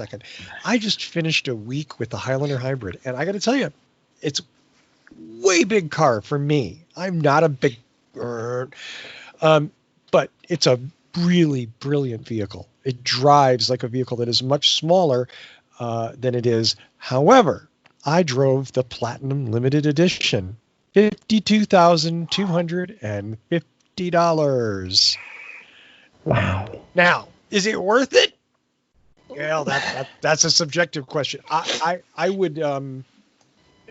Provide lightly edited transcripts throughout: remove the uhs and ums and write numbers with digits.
second. I just finished a week with the Highlander Hybrid, and I got to tell you, it's way big car for me. I'm not a big, but it's a really brilliant vehicle. It drives like a vehicle that is much smaller than it is. However, I drove the Platinum Limited Edition, $52,250. Wow. Now, is it worth it? Well, that's a subjective question. I would.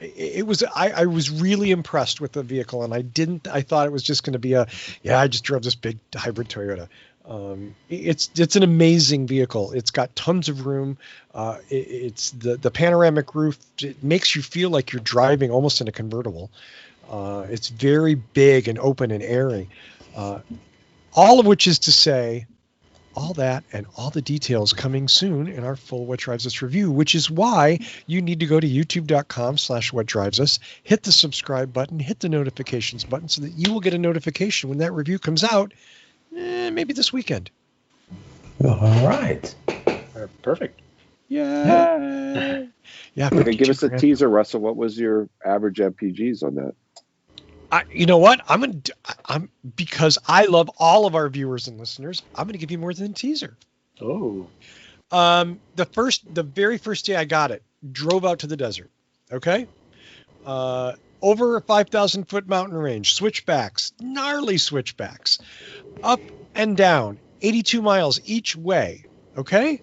It was. I was really impressed with the vehicle, and I thought it was just going to be I just drove this big hybrid Toyota. It's an amazing vehicle. It's got tons of room. It's the panoramic roof. It makes you feel like you're driving almost in a convertible. It's very big and open and airy. All of which is to say, all that and all the details coming soon in our full What Drives Us review, which is why you need to go to youtube.com/whatdrivesus, hit the subscribe button, hit the notifications button so that you will get a notification when that review comes out, maybe this weekend. All right. Perfect. Yeah. Yeah. Okay, give us a teaser, Russell. What was your average MPGs on that? You know what? I'm because I love all of our viewers and listeners. I'm going to give you more than a teaser. Oh. The very first day I got it, drove out to the desert. Okay. Over a 5,000 foot mountain range, switchbacks, gnarly switchbacks, up and down, 82 miles each way. Okay.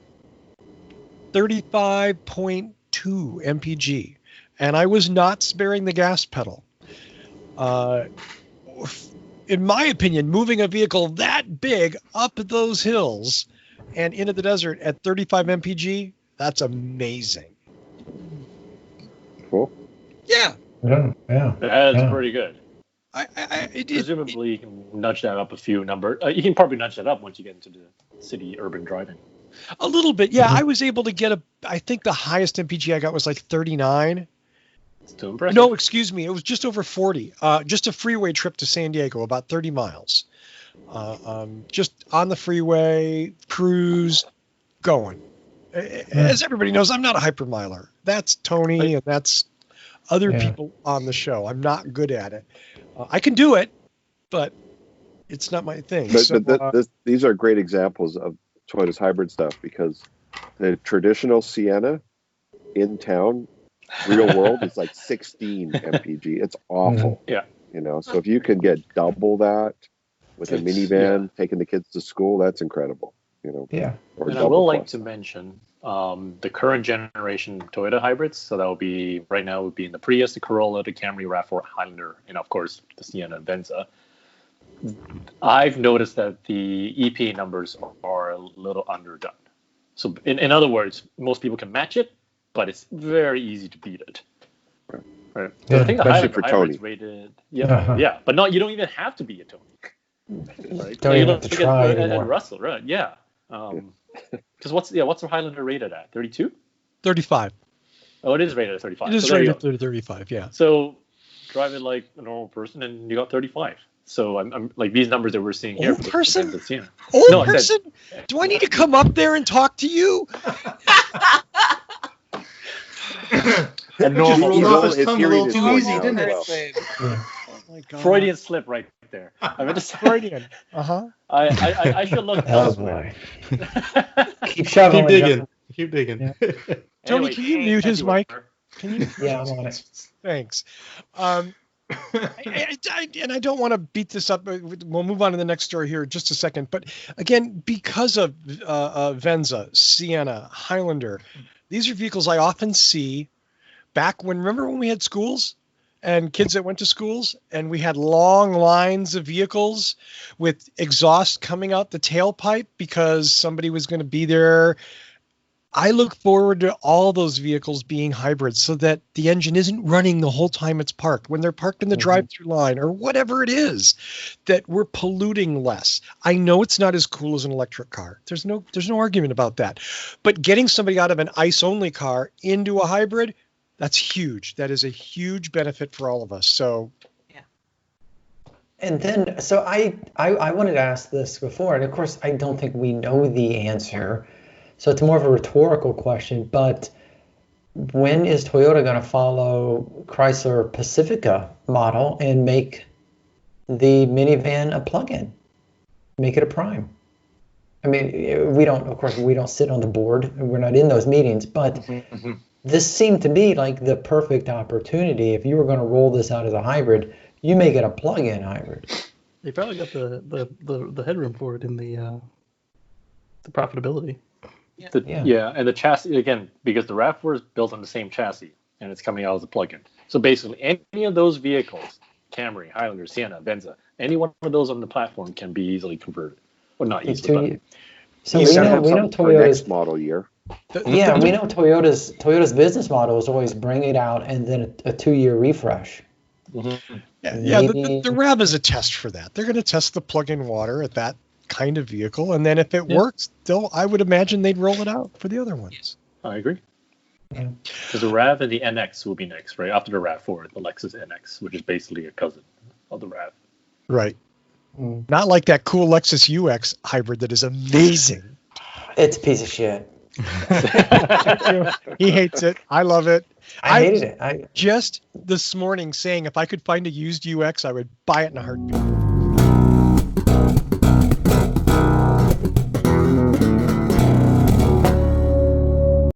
35.2 MPG, and I was not sparing the gas pedal. In my opinion, moving a vehicle that big up those hills and into the desert at 35 mpg, that's amazing. Cool. Yeah. That's pretty good. Presumably, you can nudge that up a few number. You can probably nudge that up once you get into the city urban driving. A little bit, yeah. I was able to get I think the highest MPG I got was like 39. Still impressive. No, excuse me. It was just over 40. Just a freeway trip to San Diego, about 30 miles. Just on the freeway, cruise, going. As everybody knows, I'm not a hypermiler. That's Tony, and that's other people on the show. I'm not good at it. I can do it, but it's not my thing. These are great examples of Toyota's hybrid stuff, because the traditional Sienna in town, real world, is like 16 mpg. It's awful. Yeah. So if you can get double that with a minivan, taking the kids to school, that's incredible. Yeah. And I will like to mention the current generation Toyota hybrids. So that would be right now would be in the Prius, the Corolla, the Camry, RAV4, Highlander, and of course the Sienna and Venza. I've noticed that the EPA numbers are a little underdone. So in other words, most people can match it, but it's very easy to beat it. Right. So I think the Highlander hybrid's rated. Yeah. But you don't even have to be a Tony. Right. Don't even have to try anymore. And Russell, right? Yeah. Because what's the Highlander rated at? 32? 35. Oh, it is rated at 35. It is rated at 35. Yeah. So drive it like a normal person, and you got 35. So I'm like these numbers that we're seeing here. Old person? Old person? Do I need to come up there and talk to you? And normal. Off his tongue a little too easy, didn't it? Oh my God. Freudian slip right there. I meant to say Freudian. I should look elsewhere. Keep shoveling. Keep digging. Yeah. Tony, Anyway, can you mute his mic? Can you? Yeah, I'm on it. Thanks. And I don't want to beat this up. We'll move on to the next story here in just a second. But again, because of Venza, Sienna, Highlander, these are vehicles I often see back remember when we had schools and kids that went to schools and we had long lines of vehicles with exhaust coming out the tailpipe because somebody was going to be there. I look forward to all those vehicles being hybrids so that the engine isn't running the whole time it's parked. When they're parked in the drive-through line or whatever it is, that we're polluting less. I know it's not as cool as an electric car. There's no argument about that. But getting somebody out of an ICE-only car into a hybrid, that's huge. That is a huge benefit for all of us. So, yeah. And then, so I wanted to ask this before, and of course, I don't think we know the answer. So it's more of a rhetorical question, but when is Toyota going to follow Chrysler Pacifica model and make the minivan a plug-in? Make it a prime? I mean, we don't sit on the board. We're not in those meetings, but this seemed to be like the perfect opportunity. If you were going to roll this out as a hybrid, you make it a plug-in hybrid. They probably got the headroom for it in the profitability. And the chassis, again, because the RAV4 is built on the same chassis and it's coming out as a plug-in. So basically, any of those vehicles, Camry, Highlander, Sienna, Venza, any one of those on the platform can be easily converted. Well, not easily, but... So we know Toyota's next model year. We know Toyota's business model is always bring it out and then a 2-year refresh. Mm-hmm. Yeah, the RAV is a test for that. They're going to test the plug-in water at that kind of vehicle, and then if it works, I would imagine they'd roll it out for the other ones. I agree. Because the RAV and the NX will be next, right? After the RAV4, the Lexus NX, which is basically a cousin of the RAV. Right. Not like that cool Lexus UX hybrid that is amazing. It's a piece of shit. He hates it. I love it. I hated it. Just this morning saying if I could find a used UX, I would buy it in a heartbeat.